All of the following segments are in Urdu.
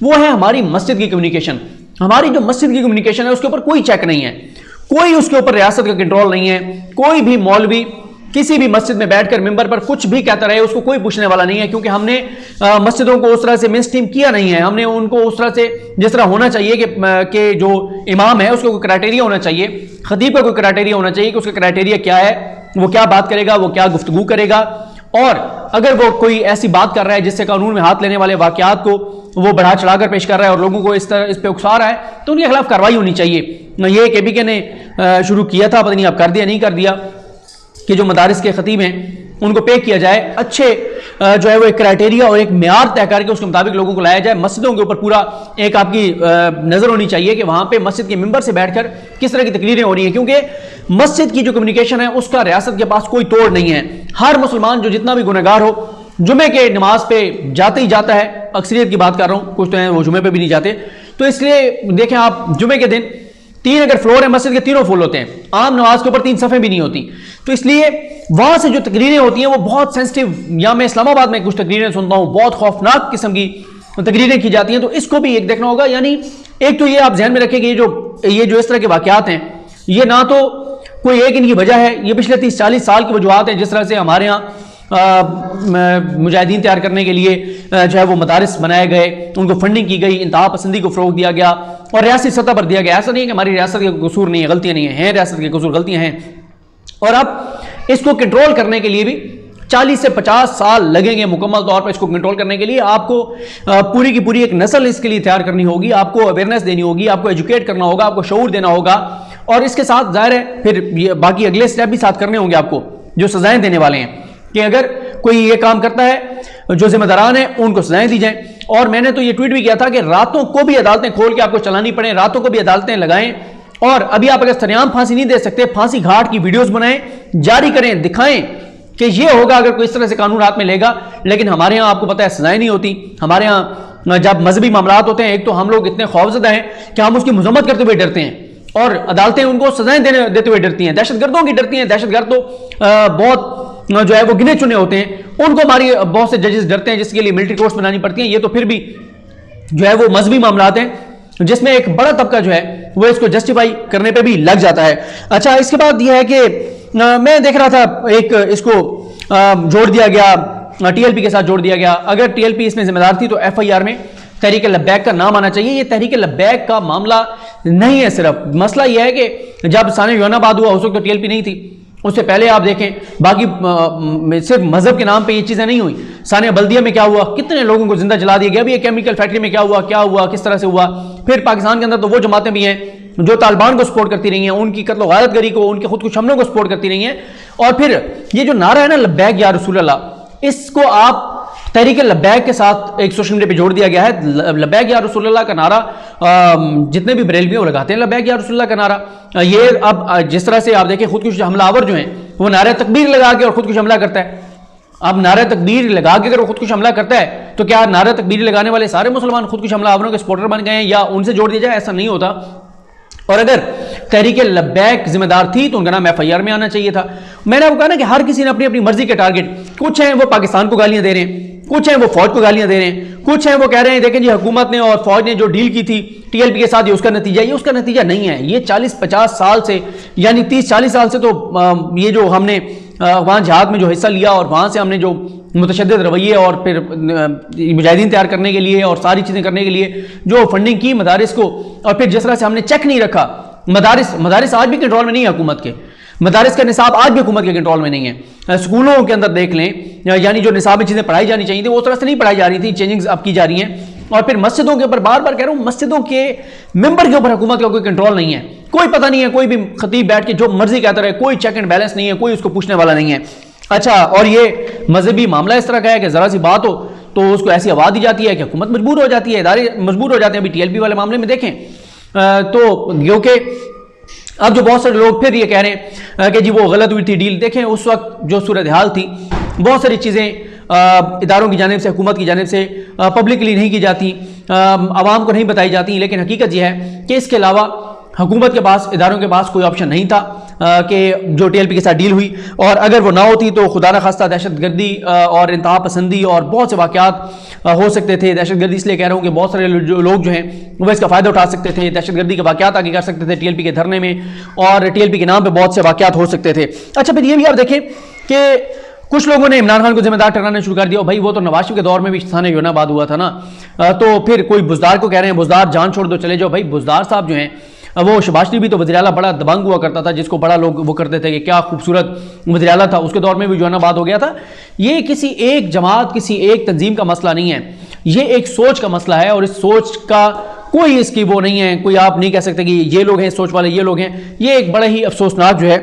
وہ ہے ہماری مسجد کی کمیونیکیشن. ہماری جو مسجد کی کمیونیکیشن ہے اس کے اوپر کوئی چیک نہیں ہے, کوئی اس کے اوپر ریاست کا کنٹرول نہیں ہے. کوئی بھی مولوی کسی بھی مسجد میں بیٹھ کر ممبر پر کچھ بھی کہتا رہے اس کو کوئی پوچھنے والا نہیں ہے, کیونکہ ہم نے مسجدوں کو اس طرح سے مین اسٹریم کیا نہیں ہے. ہم نے ان کو اس طرح سے جس طرح ہونا چاہیے کہ جو امام ہے اس کو کوئی کرائٹیریا ہونا چاہیے, خطیب کا کوئی کرائٹیریا ہونا چاہیے کہ اس کا کرائٹیریا کیا ہے, وہ کیا بات کرے گا, وہ کیا گفتگو کرے گا, اور اگر وہ کوئی ایسی بات کر رہا ہے جس سے قانون میں ہاتھ لینے والے واقعات کو وہ بڑھا چڑھا کر پیش کر رہا ہے اور لوگوں کو اس پہ اکسا رہا ہے, تو ان کے خلاف کارروائی ہونی چاہیے. یہ کے پی کے نے شروع کیا تھا, پتہ نہیں اب کر دیا نہیں کر دیا, کہ جو مدارس کے خطیب ہیں ان کو پے کیا جائے, اچھے جو ہے وہ ایک کرائٹیریا اور ایک معیار طے کر کے اس کے مطابق لوگوں کو لایا جائے. مسجدوں کے اوپر پورا ایک آپ کی نظر ہونی چاہیے کہ وہاں پہ مسجد کے ممبر سے بیٹھ کر کس طرح کی تقریریں ہو رہی ہیں, کیونکہ مسجد کی جو کمیونیکیشن ہے اس کا ریاست کے پاس کوئی توڑ نہیں ہے. ہر مسلمان جو جتنا بھی گنہگار ہو جمعے کے نماز پہ جاتے ہی جاتا ہے, اکثریت کی بات کر رہا ہوں, کچھ تو ہیں وہ جمعے پہ بھی نہیں جاتے. تو اس لیے دیکھیں آپ, جمعے کے دن 3 اگر فلور ہیں مسجد کے, تینوں فل ہوتے ہیں, عام نماز کے اوپر 3 صفحے بھی نہیں ہوتی. تو اس لیے وہاں سے جو تقریریں ہوتی ہیں وہ بہت سینسٹیو, یا میں اسلام آباد میں کچھ تقریریں سنتا ہوں بہت خوفناک قسم کی تقریریں کی جاتی ہیں, تو اس کو بھی ایک دیکھنا ہوگا. یعنی ایک تو یہ آپ ذہن میں رکھیں کہ یہ جو اس طرح کے واقعات ہیں یہ نہ تو کوئی ایک ان کی وجہ ہے, یہ پچھلے 30-40 سال کی وجوہات ہیں. جس طرح سے ہمارے ہاں مجاہدین تیار کرنے کے لیے جو ہے وہ مدارس بنائے گئے, ان کو فنڈنگ کی گئی, انتہا پسندی کو فروغ دیا گیا اور ریاستی سطح پر دیا گیا. ایسا نہیں ہے کہ ہماری ریاست کے قصور نہیں ہے, غلطیاں نہیں ہیں, ریاست کے قصور غلطیاں ہیں. اور اب اس کو کنٹرول کرنے کے لیے بھی 40 سے 50 سال لگیں گے مکمل طور پر اس کو کنٹرول کرنے کے لیے. آپ کو پوری کی پوری ایک نسل اس کے لیے تیار کرنی ہوگی, آپ کو اویئرنیس دینی ہوگی, آپ کو ایجوکیٹ کرنا ہوگا, آپ کو شعور دینا ہوگا, اور اس کے ساتھ ظاہر ہے پھر باقی اگلے سٹیپ بھی ساتھ کرنے ہوں گے آپ کو, جو سزائیں دینے والے ہیں کہ اگر کوئی یہ کام کرتا ہے جو ذمہ داران ہیں ان کو سزائیں دی جائیں. اور میں نے تو یہ ٹویٹ بھی کیا تھا کہ راتوں کو بھی عدالتیں کھول کے آپ کو چلانی پڑیں, راتوں کو بھی عدالتیں لگائیں, اور ابھی آپ اگر سریعام پھانسی نہیں دے سکتے, پھانسی گھاٹ کی ویڈیوز بنائیں, جاری کریں, دکھائیں کہ یہ ہوگا اگر کوئی اس طرح سے قانون ہاتھ میں لے گا. لیکن ہمارے ہاں آپ کو پتہ ہے سزائیں نہیں ہوتی. ہمارے ہاں جب مذہبی معاملات ہوتے ہیں, ایک تو ہم لوگ اتنے خوفزدہ ہیں کہ ہم اس کی مذمت کرتے ہوئے ڈرتے ہیں, اور عدالتیں ان کو سزائیں دیتے ہوئے ڈرتی ہیں. دہشت گردوں کی ڈرتی ہیں, دہشت گرد تو بہت جو ہے وہ گنے چنے ہوتے ہیں, ان کو ہماری بہت سے ججز ڈرتے ہیں, جس کے لیے ملٹری کورٹس بنانی پڑتی ہیں. یہ تو پھر بھی جو ہے وہ مذہبی معاملات ہیں جس میں ایک بڑا طبقہ جو ہے وہ اس کو جسٹیفائی کرنے پہ بھی لگ جاتا ہے. اچھا, اس کے بعد یہ ہے کہ میں دیکھ رہا تھا ایک اس کو جوڑ دیا گیا, ٹی ایل پی کے ساتھ جوڑ دیا گیا. اگر ٹی ایل پی اس میں ذمہ دار تھی تو ایف آئی آر میں تحریک لبیک کا نام آنا چاہیے. یہ تحریک لبیک کا معاملہ نہیں ہے, صرف مسئلہ یہ ہے کہ جب ثانیہ یونا آباد ہوا اس وقت تو ٹی ایل پی نہیں تھی, اس سے پہلے آپ دیکھیں باقی صرف مذہب کے نام پہ یہ چیزیں نہیں ہوئی. ثانیہ بلدیہ میں کیا ہوا, کتنے لوگوں کو زندہ جلا دیا گیا. ابھی یہ کیمیکل فیکٹری میں کیا ہوا, کس طرح سے ہوا. پھر پاکستان کے اندر تو وہ جماعتیں بھی ہیں جو طالبان کو سپورٹ کرتی رہی ہیں, ان کی قتل و غارت گری کو, ان کے خودکش حملوں کو سپورٹ کرتی رہی ہیں. اور پھر یہ جو نعرہ ہے نا لبیک یا رسول اللہ, اس کو آپ تحریک لبیک کے ساتھ ایک سوشل میڈیا پہ جوڑ دیا گیا ہے. لبیک یا رسول اللہ کا نعرہ جتنے بھی بریلوی ہیں وہ لگاتے ہیں, لبیک یا رسول اللہ کا نعرہ. یہ اب جس طرح سے آپ دیکھیں خودکش حملہ آور جو ہیں وہ نعرہ تکبیر لگا کے اور خودکش حملہ کرتا ہے. اب نعرہ تکبیر لگا کے اگر وہ خودکش حملہ کرتا ہے تو کیا نعرہ تکبیر لگانے والے سارے مسلمان خودکش حملہ آوروں کے سپورٹر بن گئے ہیں یا ان سے جوڑ دیا جائے؟ ایسا نہیں ہوتا. اور اگر تحریک لبیک ذمہ دار تھی تو ان کا نام ایف آئی آر میں آنا چاہیے تھا. میں نے آپ کو کہا نا کہ ہر کسی نے اپنی اپنی مرضی کے ٹارگٹ, کچھ ہیں وہ پاکستان کو گالیاں دے رہے ہیں, کچھ ہیں وہ فوج کو گالیاں دے رہے ہیں, کچھ ہیں وہ کہہ رہے ہیں دیکھیں جی حکومت نے اور فوج نے جو ڈیل کی تھی ٹی ایل پی کے ساتھ یہ اس کا نتیجہ, یہ اس کا نتیجہ نہیں ہے. یہ 40-50 سال سے یعنی 30-40 سال سے تو یہ جو ہم نے افغان جہاد میں جو حصہ لیا اور وہاں سے ہم نے جو متشدد رویے اور پھر مجاہدین تیار کرنے کے لیے اور ساری چیزیں کرنے کے لیے جو فنڈنگ کی مدارس کو, اور پھر جس طرح سے ہم نے چیک نہیں رکھا, مدارس آج بھی کنٹرول میں نہیں ہے حکومت کے, مدارس کا نصاب آج بھی حکومت کے کنٹرول میں نہیں ہے. اسکولوں کے اندر دیکھ لیں, یعنی جو نصاب میں چیزیں پڑھائی جانی چاہیے تھیں وہ اس طرح سے نہیں پڑھائی جا رہی تھی, چینجنگز اب کی جا رہی ہیں. اور پھر مسجدوں کے اوپر بار بار کہہ رہا ہوں, مسجدوں کے ممبر کے اوپر حکومت کا کوئی کنٹرول نہیں ہے, کوئی پتہ نہیں ہے, کوئی بھی خطیب بیٹھ کے جو مرضی کہتا رہے, کوئی چیک اینڈ بیلنس نہیں ہے, کوئی اس کو پوچھنے والا نہیں ہے. اچھا, اور یہ مذہبی معاملہ اس طرح کا ہے کہ ذرا سی بات ہو تو اس کو ایسی آواز دی جاتی ہے کہ حکومت مجبور ہو جاتی ہے, ادارے مجبور ہو جاتے ہیں. ابھی ٹی ایل پی والے معاملے میں دیکھیں تو کیونکہ اب جو بہت سارے لوگ پھر یہ کہہ رہے ہیں کہ جی وہ غلط ہوئی تھی ڈیل. دیکھیں اس وقت جو صورتحال تھی, بہت ساری چیزیں اداروں کی جانب سے, حکومت کی جانب سے پبلکلی نہیں کی جاتی, عوام کو نہیں بتائی جاتی, لیکن حقیقت یہ ہے کہ اس کے علاوہ حکومت کے پاس, اداروں کے پاس کوئی آپشن نہیں تھا. کہ جو ٹی ایل پی کے ساتھ ڈیل ہوئی، اور اگر وہ نہ ہوتی تو خدا نخواستہ دہشت گردی اور انتہا پسندی اور بہت سے واقعات ہو سکتے تھے۔ دہشت گردی اس لیے کہہ رہا ہوں کہ بہت سارے لوگ جو ہیں وہ اس کا فائدہ اٹھا سکتے تھے، دہشت گردی کے واقعات آگے کر سکتے تھے ٹی ایل پی کے دھرنے میں، اور ٹی ایل پی کے نام پہ بہت سے واقعات ہو سکتے تھے۔ اچھا پھر یہ بھی آپ دیکھیں کہ کچھ لوگوں نے عمران خان کو ذمہ دار ٹھہرانا شروع کر دیا، بھائی وہ تو نواز شریف کے دور میں بھی تھانہ یوناباد ہوا تھا نا، تو پھر کوئی بزدار کو کہہ رہے ہیں بزدار جان چھوڑ دو چلے جاؤ۔ بھائی بزدار صاحب جو ہیں وہ شہباز شریف بھی تو وزیر اعلیٰ بڑا دبنگ ہوا کرتا تھا، جس کو بڑا لوگ وہ کرتے تھے کہ کیا خوبصورت وزیر اعلیٰ تھا، اس کے دور میں بھی یوناباد ہو گیا تھا۔ یہ کسی ایک جماعت کسی ایک تنظیم کا مسئلہ نہیں ہے، یہ ایک سوچ کا مسئلہ ہے، اور اس سوچ کا کوئی اس کی وہ نہیں ہے، کوئی آپ نہیں کہہ سکتے کہ یہ لوگ ہیں سوچ والے یہ لوگ ہیں۔ یہ ایک بڑا ہی افسوسناک جو ہے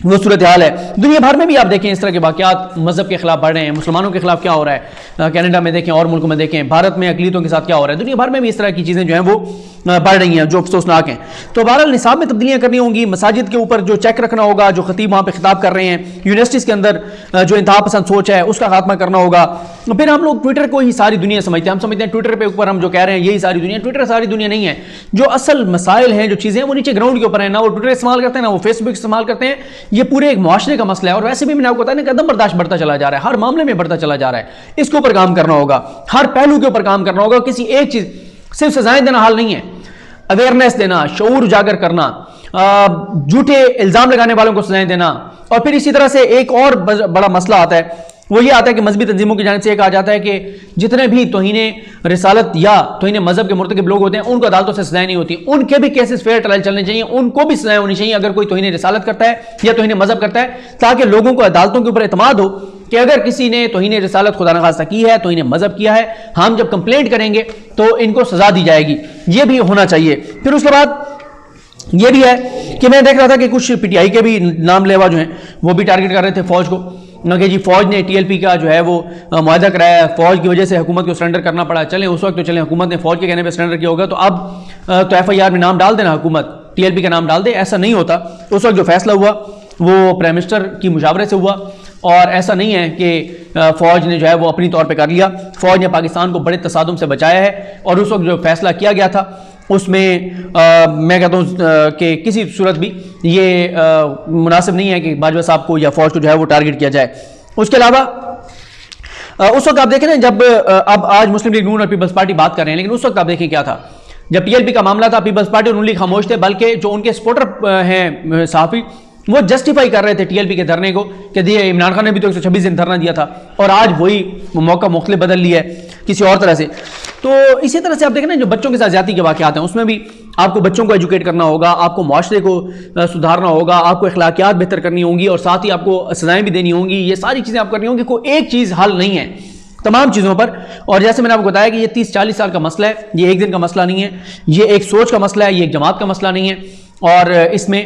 وہ صورتحال ہے۔ دنیا بھر میں بھی آپ دیکھیں اس طرح کے واقعات مذہب کے خلاف بڑھ رہے ہیں، مسلمانوں کے خلاف کیا ہو رہا ہے، کینیڈا میں دیکھیں اور ملکوں میں دیکھیں، بھارت میں اقلیتوں کے ساتھ کیا ہو رہا ہے، دنیا بھر میں بھی اس طرح کی چیزیں جو ہیں وہ بڑھ رہی ہیں جو افسوسناک ہیں۔ تو بہرحال نصاب میں تبدیلیاں کرنی ہوں گی، مساجد کے اوپر جو چیک رکھنا ہوگا، جو خطیب وہاں پہ خطاب کر رہے ہیں، یونیورسٹیز کے اندر جو انتہا پسند سوچ ہے اس کا خاتمہ کرنا ہوگا۔ پھر ہم لوگ ٹویٹر کو ہی ساری دنیا سمجھتے ہیں، ہم سمجھتے ہیں ٹویٹر پہ اوپر ہم جو کہہ رہے ہیں یہی ساری دنیا، ٹویٹر ساری دنیا نہیں ہے۔ جو اصل مسائل ہیں جو چیزیں ہیں وہ نیچے گراؤنڈ کے اوپر ہیں، نہ وہ ٹویٹر استعمال کرتے ہیں نہ وہ فیس بک استعمال کرتے ہیں، یہ پورے ایک معاشرے کا مسئلہ ہے۔ اور ویسے بھی میں نے آپ کو بتایا نا کہ عدم برداشت بڑھتا چلا جا رہا ہے، ہر معاملے میں بڑھتا چلا جا رہا ہے، اس کے اوپر کام کرنا ہوگا، ہر پہلو کے اوپر کام کرنا ہوگا۔ کسی ایک چیز صرف سزائیں دینا حل نہیں ہے، اویئرنیس دینا، شعور اجاگر کرنا، جھوٹے الزام لگانے والوں کو سزائیں دینا۔ اور پھر اسی طرح سے ایک اور بڑا مسئلہ آتا ہے، وہ یہ آتا ہے کہ مذہبی تنظیموں کی جانب سے یہ کہا جاتا ہے کہ جتنے بھی توہین رسالت یا توہین مذہب کے مرتکب لوگ ہوتے ہیں ان کو عدالتوں سے سزائیں نہیں ہوتی، ان کے بھی کیسز فیئر ٹرائل چلنے چاہیے، ان کو بھی سزائیں ہونی چاہیے اگر کوئی توہین رسالت کرتا ہے یا توہین مذہب کرتا ہے، تاکہ لوگوں کو عدالتوں کے اوپر اعتماد ہو کہ اگر کسی نے توہین رسالت خدا نخواستہ کی ہے، توہین مذہب کیا ہے، ہم جب کمپلینٹ کریں گے تو ان کو سزا دی جائے گی، یہ بھی ہونا چاہیے۔ پھر اس کے بعد یہ بھی ہے کہ میں دیکھ رہا تھا کہ کچھ پی ٹی آئی کے بھی نام لیوا جو ہیں وہ بھی ٹارگٹ کر رہے تھے فوج کو، کہ جی فوج نے ٹی ایل پی کا جو ہے وہ معاہدہ کرایا ہے، فوج کی وجہ سے حکومت کو سرنڈر کرنا پڑا۔ چلیں اس وقت تو چلیں حکومت نے فوج کے کہنے پہ سرنڈر کیا ہوگا، تو اب تو ایف آئی آر میں نام ڈال دینا، حکومت ٹی ایل پی کا نام ڈال دے، ایسا نہیں ہوتا۔ اس وقت جو فیصلہ ہوا وہ پرائم منسٹر کی مشاورت سے ہوا، اور ایسا نہیں ہے کہ فوج نے جو ہے وہ اپنی طور پہ کر لیا، فوج نے پاکستان کو بڑے تصادم سے بچایا ہے، اور اس وقت جو فیصلہ کیا گیا تھا اس میں میں کہتا ہوں کہ کسی صورت بھی یہ مناسب نہیں ہے کہ باجوہ صاحب کو یا فوج کو جو ہے وہ ٹارگٹ کیا جائے۔ اس کے علاوہ اس وقت آپ دیکھیں نا جب اب آج مسلم لیگ نون اور پیپلز پارٹی بات کر رہے ہیں، لیکن اس وقت آپ دیکھیں کیا تھا، جب ٹی ایل پی کا معاملہ تھا پیپلز پارٹی اور نون لیگ خاموش تھے، بلکہ جو ان کے سپورٹر ہیں صحافی وہ جسٹیفائی کر رہے تھے ٹی ایل پی کے دھرنے کو کہ عمران خان نے بھی تو 126 دن دھرنا دیا تھا، اور آج وہی موقع مختلف بدل لیا ہے کسی اور طرح سے۔ تو اسی طرح سے آپ دیکھیں نا جو بچوں کے ساتھ زیادتی کے واقعات ہیں، اس میں بھی آپ کو بچوں کو ایجوکیٹ کرنا ہوگا، آپ کو معاشرے کو سدھارنا ہوگا، آپ کو اخلاقیات بہتر کرنی ہوں گی، اور ساتھ ہی آپ کو سزائیں بھی دینی ہوں گی، یہ ساری چیزیں آپ کرنی ہوں گی، کوئی ایک چیز حل نہیں ہے تمام چیزوں پر۔ اور جیسے میں نے آپ کو بتایا کہ یہ 30-40 سال کا مسئلہ ہے، یہ ایک دن کا مسئلہ نہیں ہے، یہ ایک سوچ کا مسئلہ ہے، یہ ایک جماعت کا مسئلہ نہیں ہے، اور اس میں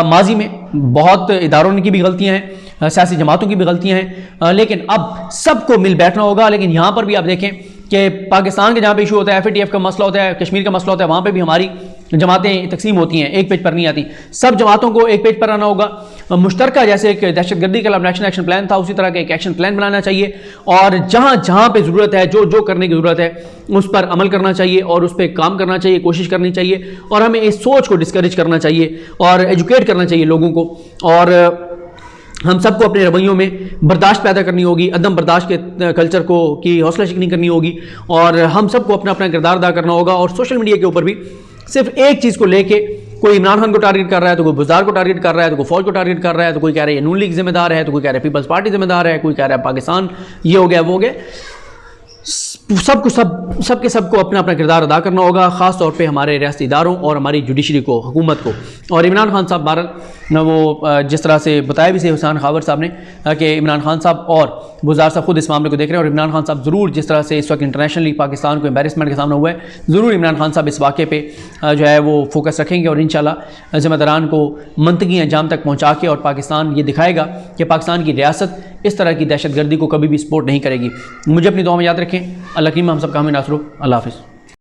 ماضی میں بہت اداروں کی بھی غلطیاں ہیں، سیاسی جماعتوں کی بھی غلطیاں ہیں، لیکن اب سب کو مل بیٹھنا ہوگا۔ لیکن یہاں پر بھی آپ دیکھیں کہ پاکستان کے جہاں پہ ایشو ہوتا ہے، ایف اے ٹی ایف کا مسئلہ ہوتا ہے، کشمیر کا مسئلہ ہوتا ہے، وہاں پہ بھی ہماری جماعتیں تقسیم ہوتی ہیں، ایک پیج پر نہیں آتی، سب جماعتوں کو ایک پیج پر آنا ہوگا، مشترکہ جیسے ایک دہشت گردی کے خلاف نیشنل ایکشن پلان تھا اسی طرح کا ایک ایکشن پلان بنانا چاہیے، اور جہاں جہاں پہ ضرورت ہے جو کرنے کی ضرورت ہے اس پر عمل کرنا چاہیے اور اس پہ کام کرنا چاہیے، کوشش کرنی چاہیے، اور ہمیں اس سوچ کو ڈسکریج کرنا چاہیے اور ایجوکیٹ کرنا چاہیے لوگوں کو، اور ہم سب کو اپنے رویوں میں برداشت پیدا کرنی ہوگی، عدم برداشت کے کلچر کی حوصلہ شکنی کرنی ہوگی، اور ہم سب کو اپنا کردار ادا کرنا ہوگا۔ اور سوشل میڈیا کے اوپر بھی صرف ایک چیز کو لے کے کوئی عمران خان کو ٹارگٹ کر رہا ہے، تو کوئی بزدار کو ٹارگٹ کر رہا ہے، تو کوئی فوج کو ٹارگٹ کر رہا ہے، تو کوئی کہہ رہا ہے یہ نون لیگ ذمہ دار ہے، تو کوئی کہہ رہا ہے پیپلز پارٹی ذمہ دار ہے، کوئی کہہ رہا ہے پاکستان یہ ہو گیا وہ ہو گیا۔ سب کو اپنا کردار ادا کرنا ہوگا، خاص طور پہ ہمارے ریاستی اداروں اور ہماری جوڈیشری کو، حکومت کو۔ اور عمران خان صاحب بہرحال وہ جس طرح سے بتایا بھی سے حسین خاور صاحب نے کہ عمران خان صاحب اور بزدار صاحب خود اس معاملے کو دیکھ رہے ہیں، اور عمران خان صاحب ضرور جس طرح سے اس وقت انٹرنیشنلی پاکستان کو امبیرسمنٹ کے سامنے ہوا ہے، ضرور عمران خان صاحب اس واقعے پہ جو ہے وہ فوکس رکھیں گے، اور انشاءاللہ ذمہ داران کو منطقی انجام تک پہنچا کے اور پاکستان یہ دکھائے گا کہ پاکستان کی ریاست اس طرح کی دہشت گردی کو کبھی بھی سپورٹ نہیں کرے گی۔ مجھے اپنی دعا میں یاد رکھیں۔ اللہ کریم ہم سب کا ہمیں ناصر ہو۔ اللہ حافظ۔